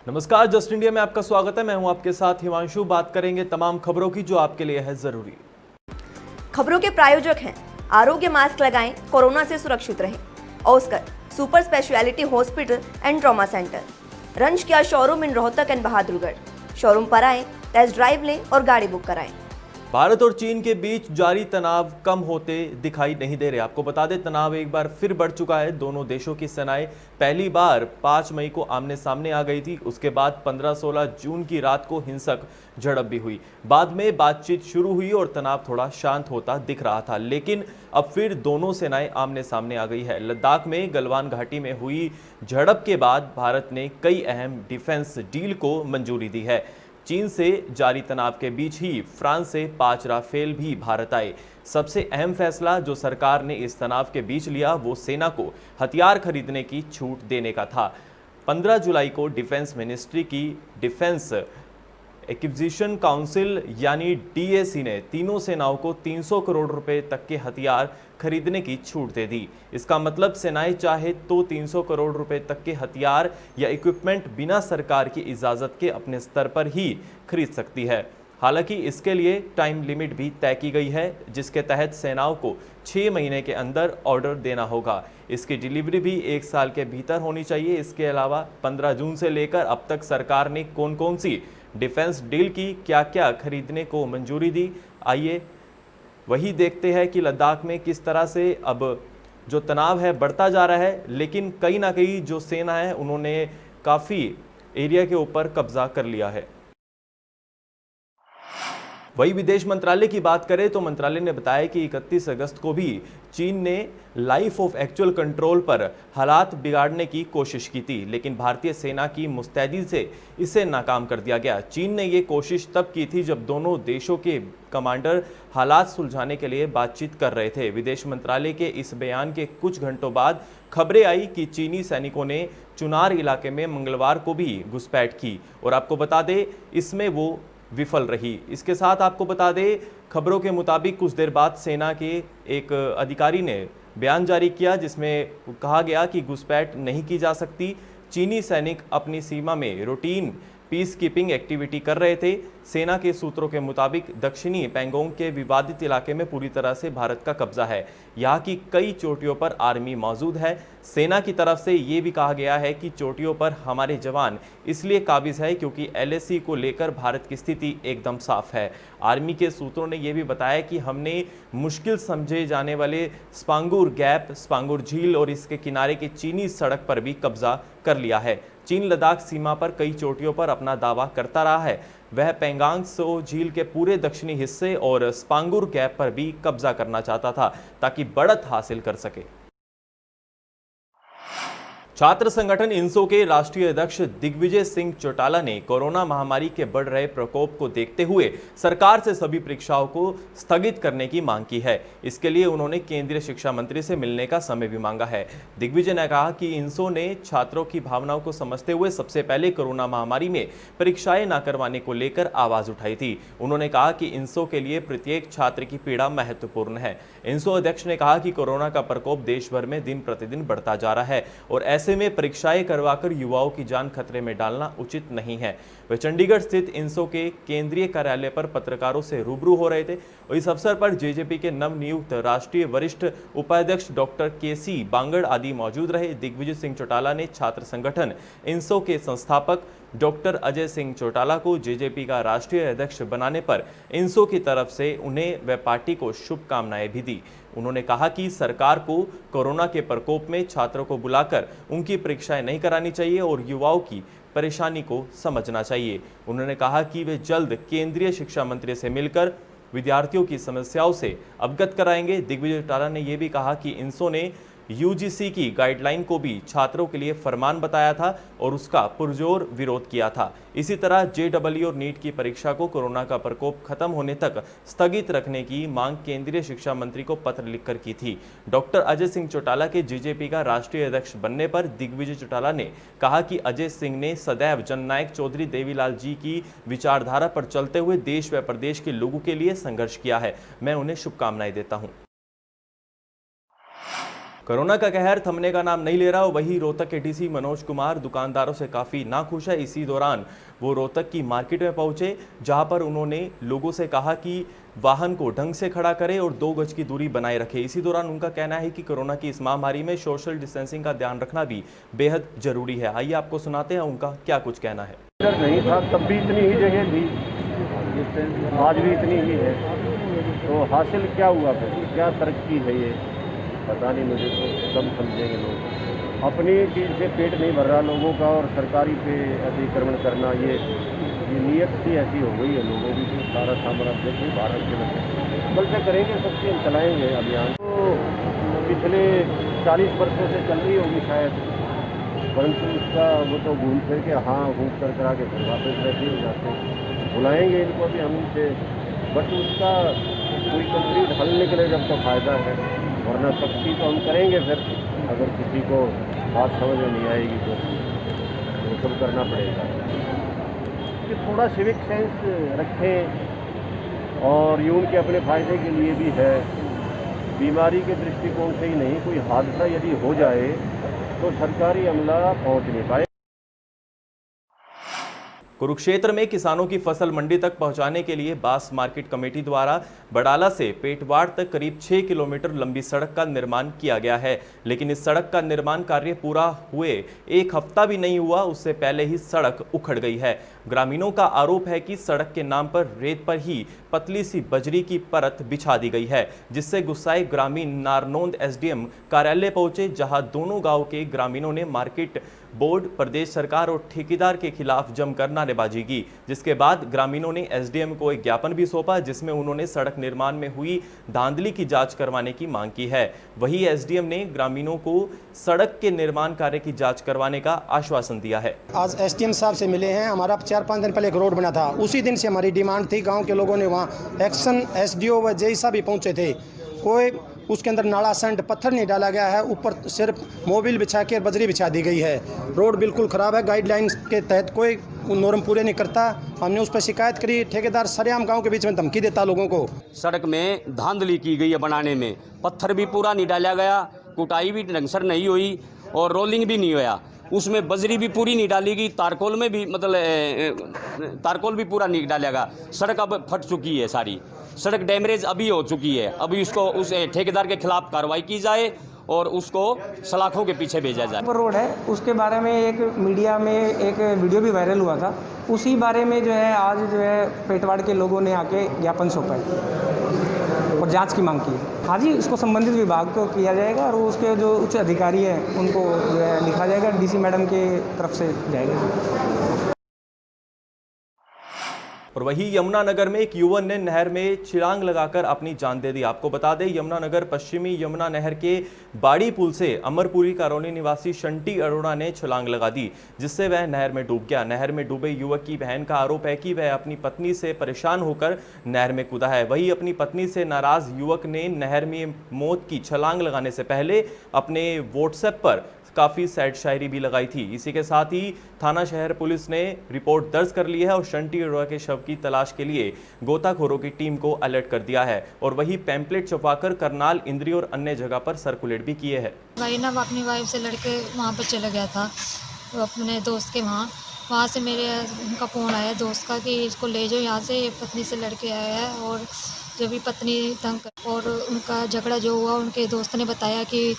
नमस्कार, just India में आपका स्वागत है। मैं हूं आपके साथ हिमांशु। बात करेंगे तमाम खबरों की जो आपके लिए है जरूरी। खबरों के प्रायोजक हैं आरोग्य मास्क लगाएं, कोरोना से सुरक्षित रहें। Oscar super speciality hospital and trauma centre, रंज किया showroom in Rohtak and Bahadurgarh. Showroom पर आएं, टेस्ट ड्राइव लें और गाड़ी बुक कराएं। भारत और चीन के बीच जारी तनाव कम होते दिखाई नहीं दे रहे। आपको बता दें, तनाव एक बार फिर बढ़ चुका है। दोनों देशों की सेनाएं पहली बार 5 मई को आमने सामने आ गई थी। उसके बाद 15-16 जून की रात को हिंसक झड़प भी हुई। बाद में बातचीत शुरू हुई और तनाव थोड़ा शांत होता दिख रहा था, लेकिन अब फिर दोनों सेनाएं आमने सामने आ गई है। लद्दाख में गलवान घाटी में हुई झड़प के बाद भारत ने कई अहम डिफेंस डील को मंजूरी दी है। चीन से जारी तनाव के बीच ही फ्रांस से 5 राफेल भी भारत आए। सबसे अहम फैसला जो सरकार ने इस तनाव के बीच लिया वो सेना को हथियार खरीदने की छूट देने का था। 15 जुलाई को डिफेंस मिनिस्ट्री की डिफेंस एक्विजिशन काउंसिल यानी डीएसी ने तीनों सेनाओं को 300 करोड़ रुपए तक के हथियार खरीदने की छूट दे दी। इसका मतलब सेनाएं चाहे तो 300 करोड़ रुपए तक के हथियार या इक्विपमेंट बिना सरकार की इजाजत के अपने स्तर पर ही खरीद सकती है। हालांकि इसके लिए टाइम लिमिट भी तय की गई है, जिसके तहत सेनाओं को 6 महीने के अंदर ऑर्डर देना होगा। इसकी डिलीवरी भी 1 साल के भीतर होनी चाहिए। इसके अलावा 15 जून से लेकर अब तक सरकार ने कौन कौन सी डिफेंस डील की, क्या क्या खरीदने को मंजूरी दी, आइए वही देखते हैं कि लद्दाख में किस तरह से अब जो तनाव है बढ़ता जा रहा है। लेकिन कहीं ना कहीं जो सेना है उन्होंने काफ़ी एरिया के ऊपर कब्जा कर लिया है। वही विदेश मंत्रालय की बात करें तो मंत्रालय ने बताया कि 31 अगस्त को भी चीन ने लाइफ ऑफ एक्चुअल कंट्रोल पर हालात बिगाड़ने की कोशिश की थी, लेकिन भारतीय सेना की मुस्तैदी से इसे नाकाम कर दिया गया। चीन ने ये कोशिश तब की थी जब दोनों देशों के कमांडर हालात सुलझाने के लिए बातचीत कर रहे थे। विदेश मंत्रालय के इस बयान के कुछ घंटों बाद खबरें आई कि चीनी सैनिकों ने चुनार इलाके में मंगलवार को भी घुसपैठ की और आपको बता दें इसमें वो विफल रही। इसके साथ आपको बता दें, खबरों के मुताबिक कुछ देर बाद सेना के एक अधिकारी ने बयान जारी किया जिसमें कहा गया कि घुसपैठ नहीं की जा सकती। चीनी सैनिक अपनी सीमा में रूटीन पीस कीपिंग एक्टिविटी कर रहे थे। सेना के सूत्रों के मुताबिक दक्षिणी पैंगोंग के विवादित इलाके में पूरी तरह से भारत का कब्जा है। यहाँ की कई चोटियों पर आर्मी मौजूद है। सेना की तरफ से ये भी कहा गया है कि चोटियों पर हमारे जवान इसलिए काबिज है क्योंकि एलएसी को लेकर भारत की स्थिति एकदम साफ है। आर्मी के सूत्रों ने यह भी बताया कि हमने मुश्किल समझे जाने वाले स्पांगुर गैप, स्पांगुर झील और इसके किनारे की चीनी सड़क पर भी कब्जा कर लिया है। चीन लद्दाख सीमा पर कई चोटियों पर अपना दावा करता रहा है। वह पेंगांग त्सो झील के पूरे दक्षिणी हिस्से और स्पांगुर गैप पर भी कब्जा करना चाहता था ताकि बढ़त हासिल कर सके। छात्र संगठन इंसो के राष्ट्रीय अध्यक्ष दिग्विजय सिंह चौटाला ने कोरोना महामारी के बढ़ रहे प्रकोप को देखते हुए सरकार से सभी परीक्षाओं को स्थगित करने की मांग की है। इसके लिए उन्होंने केंद्रीय शिक्षा मंत्री से मिलने का समय भी मांगा है। दिग्विजय ने कहा कि इंसो ने छात्रों की भावनाओं को समझते हुए सबसे पहले कोरोना महामारी में परीक्षाएं न करवाने को लेकर आवाज उठाई थी। उन्होंने कहा कि इंसो के लिए प्रत्येक छात्र की पीड़ा महत्वपूर्ण है। इंसो अध्यक्ष ने कहा कि कोरोना का प्रकोप देश भर में दिन प्रतिदिन बढ़ता जा रहा है और ऐसे में परीक्षाएं करवाकर युवाओं की जान खतरे में डालना उचित नहीं है। वे चंडीगढ़ स्थित इंसो के केंद्रीय कार्यालय पर पत्रकारों से रूबरू हो रहे थे और इस अवसर पर जेजेपी के नवनियुक्त राष्ट्रीय वरिष्ठ उपाध्यक्ष डॉक्टर केसी बांगड़ आदि मौजूद रहे। दिग्विजय सिंह चौटाला ने छात्र संगठन इंसो के संस्थापक डॉक्टर अजय सिंह चौटाला को जेजेपी का राष्ट्रीय अध्यक्ष बनाने पर इंसो की तरफ से उन्हें व पार्टी को शुभकामनाएं भी दी। उन्होंने कहा कि सरकार को कोरोना के प्रकोप में छात्रों को बुलाकर उनकी परीक्षाएं नहीं करानी चाहिए और युवाओं की परेशानी को समझना चाहिए। उन्होंने कहा कि वे जल्द केंद्रीय शिक्षा मंत्री से मिलकर विद्यार्थियों की समस्याओं से अवगत कराएंगे। दिग्विजय चौटाला ने यह भी कहा कि इंसो ने यूजीसी की गाइडलाइन को भी छात्रों के लिए फरमान बताया था और उसका पुरजोर विरोध किया था। इसी तरह जेडब्ल्यू और नीट की परीक्षा को कोरोना का प्रकोप खत्म होने तक स्थगित रखने की मांग केंद्रीय शिक्षा मंत्री को पत्र लिखकर की थी। डॉक्टर अजय सिंह चौटाला के जेजेपी का राष्ट्रीय अध्यक्ष बनने पर दिग्विजय चौटाला ने कहा कि अजय सिंह ने सदैव जननायक चौधरी देवीलाल जी की विचारधारा पर चलते हुए देश व प्रदेश के लोगों के लिए संघर्ष किया है। मैं उन्हें शुभकामनाएं देता हूं। कोरोना का कहर थमने का नाम नहीं ले रहा। वही रोहतक के डीसी मनोज कुमार दुकानदारों से काफ़ी नाखुश है। इसी दौरान वो रोहतक की मार्केट में पहुंचे, जहां पर उन्होंने लोगों से कहा कि वाहन को ढंग से खड़ा करें और 2 गज की दूरी बनाए रखें। इसी दौरान उनका कहना है कि कोरोना की इस महामारी में सोशल डिस्टेंसिंग का ध्यान रखना भी बेहद जरूरी है। आइए आपको सुनाते हैं उनका क्या कुछ कहना है। नहीं था तब भी इतनी ही जगह थी, आज भी इतनी ही है, तो हासिल क्या हुआ फिर, क्या तरक्की है ये पता नहीं मुझे, तो कम समझेंगे लोग। अपनी चीज़ से पेट नहीं भर रहा लोगों का और सरकारी पे अतिक्रमण करना, ये नीयत सी ऐसी हो गई है लोगों की। तो सारा साम्राज्य भी भारत के बच्चे बल से करेंगे, सबसे हम चलाएँगे अभियान। तो पिछले 40 वर्षों से चल रही होगी शायद, परंतु उसका वो तो घूम फिर के घूम कर करा के फिर वापस वैसे हो जाते हैं। बुलाएंगे इनको भी हम इनसे, बट उसका कोई कंप्लीट हल निकले जब तो फ़ायदा है, वरना सख्ती तो हम करेंगे। फिर अगर किसी को बात समझ में नहीं आएगी तो वो सब करना पड़ेगा। कि थोड़ा सिविक सेंस रखें और ये उनके अपने फ़ायदे के लिए भी है। बीमारी के दृष्टिकोण से ही नहीं, कोई हादसा यदि हो जाए तो सरकारी अमला पहुंच नहीं पाए। कुरुक्षेत्र में किसानों की फसल मंडी तक पहुंचाने के लिए बास मार्केट कमेटी द्वारा बड़ाला से पेटवाड़ तक करीब 6 किलोमीटर लंबी सड़क का निर्माण किया गया है। लेकिन इस सड़क का निर्माण कार्य पूरा हुए 1 हफ्ता भी नहीं हुआ, उससे पहले ही सड़क उखड़ गई है। ग्रामीणों का आरोप है कि सड़क के नाम पर रेत पर ही पतली सी बजरी की परत बिछा दी गई है, जिससे गुस्साए ग्रामीण नारनौंद एसडीएम कार्यालय पहुंचे, जहां दोनों गांव के ग्रामीणों ने मार्केट बोर्ड, प्रदेश सरकार और ठेकेदार के खिलाफ जमकर नारेबाजी की। जिसके बाद ग्रामीणों ने एसडीएम को एक ज्ञापन भी सौंपा, जिसमें उन्होंने सड़क निर्माण में हुई धांधली की जांच करवाने की मांग की है। वहीं एसडीएम ने ग्रामीणों को सड़क के निर्माण कार्य की जांच करवाने का आश्वासन दिया है। आज एसडीएम साहब से मिले हैं। हमारा 4-5 दिन पहले एक रोड बना था, उसी दिन से हमारी डिमांड थी। गाँव के लोगों ने वहाँ एक्शन एसडीओ व जेई साहब भी पहुँचे थे। कोई उसके अंदर नाला संड पत्थर नहीं डाला गया है, ऊपर सिर्फ मोबिल बिछा के बजरी बिछा दी गई है। रोड बिल्कुल ख़राब है, गाइडलाइंस के तहत कोई नॉर्म पूरे नहीं करता। हमने उस पर शिकायत करी, ठेकेदार सरेआम गांव के बीच में धमकी देता लोगों को। सड़क में धांधली की गई है बनाने में, पत्थर भी पूरा नहीं डाला गया, कुटाई भी ढंग से नहीं हुई और रोलिंग भी नहीं हुआ। उसमें बजरी भी पूरी नहीं डाली गई, तारकोल में भी तारकोल भी पूरा नहीं डाला गया। सड़क अब फट चुकी है, सारी सड़क डैमेज अभी हो चुकी है। अभी उसको उस ठेकेदार के खिलाफ कार्रवाई की जाए और उसको सलाखों के पीछे भेजा जाए। रोड है, उसके बारे में एक मीडिया में एक वीडियो भी वायरल हुआ था। उसी बारे में जो है आज जो है पेटवाड़ के लोगों ने आके ज्ञापन सौंपा है और जांच की मांग की। हाँ जी, इसको संबंधित विभाग को किया जाएगा और उसके जो उच्च अधिकारी हैं उनको जो है लिखा जाएगा, डीसी मैडम के तरफ से जाएगा। और वहीं यमुनानगर में एक युवक ने नहर में छलांग लगाकर अपनी जान दे दी। आपको बता दें, यमुनानगर पश्चिमी यमुना नहर के बाड़ी पुल से अमरपुरी कॉलोनी निवासी शंटी अरोड़ा ने छलांग लगा दी, जिससे वह नहर में डूब गया। नहर में डूबे युवक की बहन का आरोप है कि वह अपनी पत्नी से परेशान होकर नहर में कूदा है। वहीं अपनी पत्नी से नाराज युवक ने नहर में मौत की छलांग लगाने से पहले अपने व्हाट्सएप पर काफ़ी सैड शायरी भी लगाई थी। इसी के साथ ही थाना शहर पुलिस ने रिपोर्ट दर्ज कर ली है और शंटी अरोड़ा के शव की तलाश के लिए गोताखोरों की टीम को अलर्ट कर दिया है। और वही पैम्पलेट छपवाकर करनाल, इंद्री और अन्य जगह पर सर्कुलेट भी किए हैं। भाई ना अपनी वाइफ से लड़के वहाँ पर चला गया था, तो अपने दोस्त के वहाँ से मेरे उनका फ़ोन आया दोस्त का कि इसको ले जाओ यहाँ से, ये पत्नी से लड़के आया है। और जब भी पत्नी तंग और उनका झगड़ा जो हुआ, उनके दोस्त ने बताया कि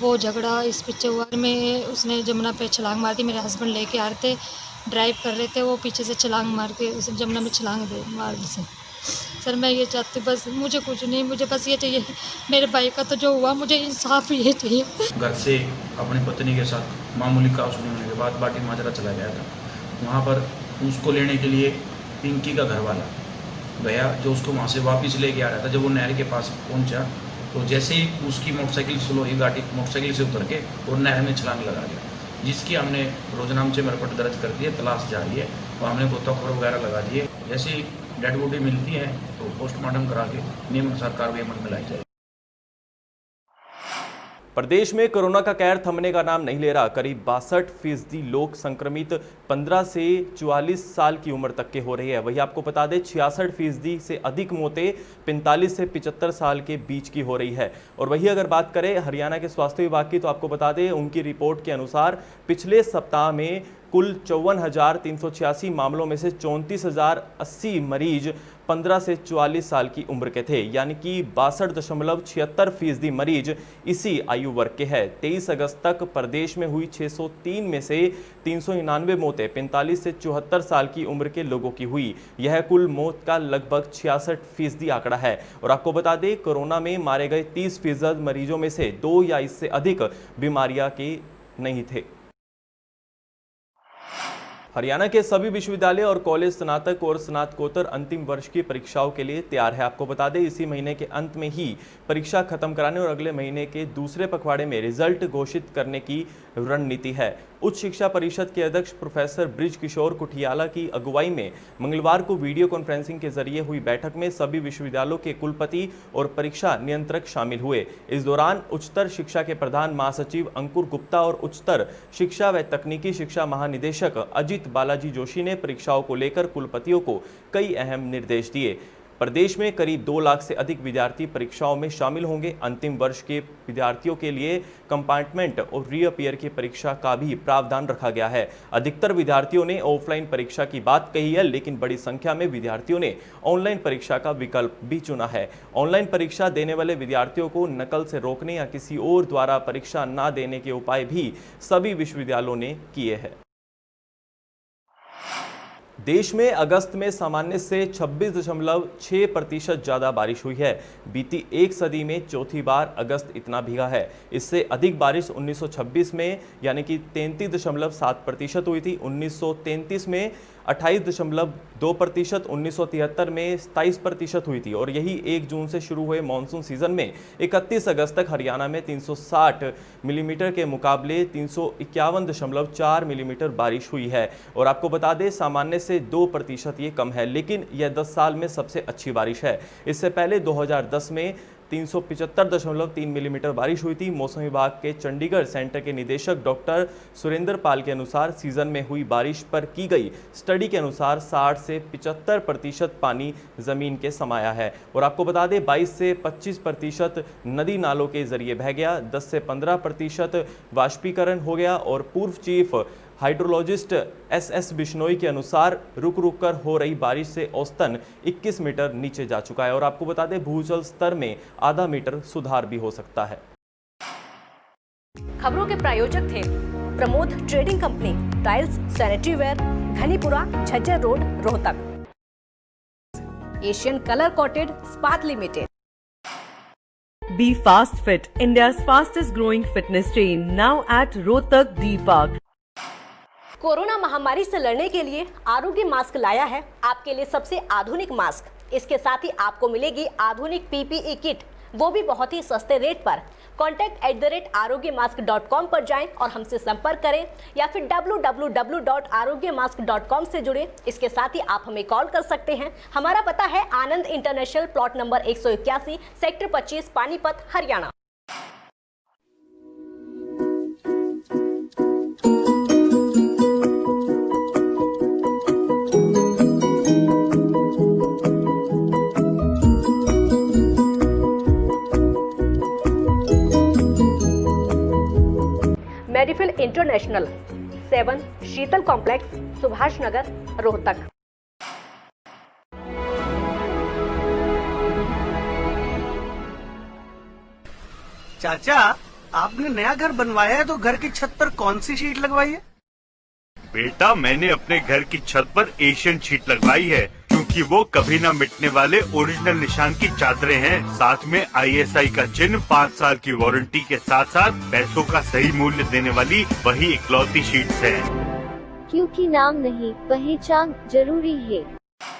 वो झगड़ा इस पीछे हुआ में उसने जमुना पे छलांग मार दी। मेरे हस्बैंड लेके आ रहे थे, ड्राइव कर रहे थे, वो पीछे से छलांग मार के उस जमुना में छलांग मार दी। सर मैं ये चाहती, बस मुझे कुछ नहीं, मुझे बस ये चाहिए, मेरे भाई का तो जो हुआ मुझे इंसाफ ये चाहिए। घर से अपनी पत्नी के साथ मामूली काउंसलिंग होने के बाद बाटी माजरा चला गया था। वहाँ पर उसको लेने के लिए पिंकी का घर वाला गया, जो उसको वहाँ से वापस लेके आ रहा था। जब वो नहर के पास पहुँचा तो जैसे ही उसकी मोटरसाइकिल स्लो ही गाड़ी मोटरसाइकिल से उतर के और नहर में छलांग लगा दिया, जिसकी हमने रोजनामचे में रिपोर्ट दर्ज कर दी है, तलाश जारी है और हमने गोताखोर वगैरह लगा दिए। जैसे ही डेड बॉडी मिलती है तो पोस्टमार्टम करा के नियम अनुसार कार्रवाई अमल में लाई जाएगी। प्रदेश में कोरोना का कहर थमने का नाम नहीं ले रहा। करीब 62% लोग संक्रमित 15 से 44 साल की उम्र तक के हो रही है। वही आपको बता दें 66% से अधिक मौतें 45 से 75 साल के बीच की हो रही है। और वही अगर बात करें हरियाणा के स्वास्थ्य विभाग की, तो आपको बता दें उनकी रिपोर्ट के अनुसार पिछले सप्ताह में कुल 54,386 मामलों में से 34,080 मरीज 15 से 44 साल की उम्र के थे, यानी कि 62.76% मरीज इसी आयु वर्ग के हैं। 23 अगस्त तक प्रदेश में हुई 603 में से 399 मौतें 45 से 74 साल की उम्र के लोगों की हुई। यह कुल मौत का लगभग 66% आंकड़ा है। और आपको बता दें कोरोना में मारे गए 30% मरीजों में से 2 या इससे अधिक बीमारियां के नहीं थे। हरियाणा के सभी विश्वविद्यालय और कॉलेज स्नातक और स्नातकोत्तर अंतिम वर्ष की परीक्षाओं के लिए तैयार है। आपको बता दें इसी महीने के अंत में ही परीक्षा खत्म कराने और अगले महीने के दूसरे पखवाड़े में रिजल्ट घोषित करने की रणनीति है। उच्च शिक्षा परिषद के अध्यक्ष प्रोफेसर ब्रिज किशोर कुठियाला की अगुवाई में मंगलवार को वीडियो कॉन्फ्रेंसिंग के जरिए हुई बैठक में सभी विश्वविद्यालयों के कुलपति और परीक्षा नियंत्रक शामिल हुए। इस दौरान उच्चतर शिक्षा के प्रधान महासचिव अंकुर गुप्ता और उच्चतर शिक्षा व तकनीकी शिक्षा महानिदेशक अजित बालाजी जोशी ने परीक्षाओं को लेकर कुलपतियों को कई अहम निर्देश दिए। प्रदेश में करीब 2 लाख से अधिक विद्यार्थी परीक्षाओं में शामिल होंगे। अंतिम वर्ष के विद्यार्थियों के लिए कंपार्टमेंट और रीअपियर की परीक्षा का भी प्रावधान रखा गया है। अधिकतर विद्यार्थियों ने ऑफलाइन परीक्षा की बात कही है, लेकिन बड़ी संख्या में विद्यार्थियों ने ऑनलाइन परीक्षा का विकल्प भी चुना है। ऑनलाइन परीक्षा देने वाले विद्यार्थियों को नकल से रोकने या किसी और द्वारा परीक्षा न देने के उपाय भी सभी विश्वविद्यालयों ने किए हैं। देश में अगस्त में सामान्य से 26.6% ज़्यादा बारिश हुई है। बीती एक सदी में चौथी बार अगस्त इतना भीगा है। इससे अधिक बारिश 1926 में यानी कि 33.7% हुई थी, 1933 में 28.2%, 1973 में 27% हुई थी और यही 1 जून से शुरू हुए मानसून सीजन में 31 अगस्त तक हरियाणा में 360 मिलीमीटर के मुकाबले 351.4 मिलीमीटर बारिश हुई है। और आपको बता दें सामान्य से 2% ये कम है, लेकिन यह 10 साल में सबसे अच्छी बारिश है। इससे पहले 2010 में 375.3 मिलीमीटर बारिश हुई थी। मौसम विभाग के चंडीगढ़ सेंटर के निदेशक डॉक्टर सुरेंद्र पाल के अनुसार सीजन में हुई बारिश पर की गई स्टडी के अनुसार 60 से 75% पानी जमीन के समाया है। और आपको बता दें 22 से 25% नदी नालों के जरिए बह गया, 10 से 15% वाष्पीकरण हो गया। और पूर्व चीफ हाइड्रोलॉजिस्ट एस बिश्नोई के अनुसार रुक रुक कर हो रही बारिश से औसतन 21 मीटर नीचे जा चुका है। और आपको बता दें भूजल स्तर में आधा मीटर सुधार भी हो सकता है। खबरों के प्रायोजक थे Pramod trading company, tiles, sanitary ware, Ghanipura, Jhajjar road, Rohtak. Asian colour coated Ispat limited. Be Fast Fit, India's fastest growing fitness chain, now at Rohtak D Park. Corona महामारी से लड़ने के लिए आरोग्य मास्क लाया है आपके लिए सबसे आधुनिक मास्क। इसके साथ ही आपको मिलेगी आधुनिक PPE किट, वो भी बहुत ही सस्ते रेट पर। contact@arogyamask.com पर जाएं और हमसे संपर्क करें या फिर www.arogyamask.com से जुड़े। इसके साथ ही आप हमें कॉल कर सकते हैं। हमारा पता है Anand international, plot number 181, sector 25, Panipat, Haryana. Medifil international, 7 Sheetal complex, Subhash Nagar, Rohtak. चाचा, आपने नया घर बनवाया है तो घर की छत पर कौन सी शीट लगवाई है? बेटा, मैंने अपने घर की छत पर एशियन शीट लगवाई है, क्योंकि वो कभी न मिटने वाले ओरिजिनल निशान की चादरें हैं। साथ में ISI का चिन्ह, 5 साल की वारंटी के साथ साथ पैसों का सही मूल्य देने वाली वही इकलौती शीट्स हैं। क्योंकि नाम नहीं, पहचान जरूरी है।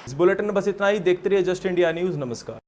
इस बुलेटिन में बस इतना ही। देखते रहिए जस्ट इंडिया न्यूज। नमस्कार।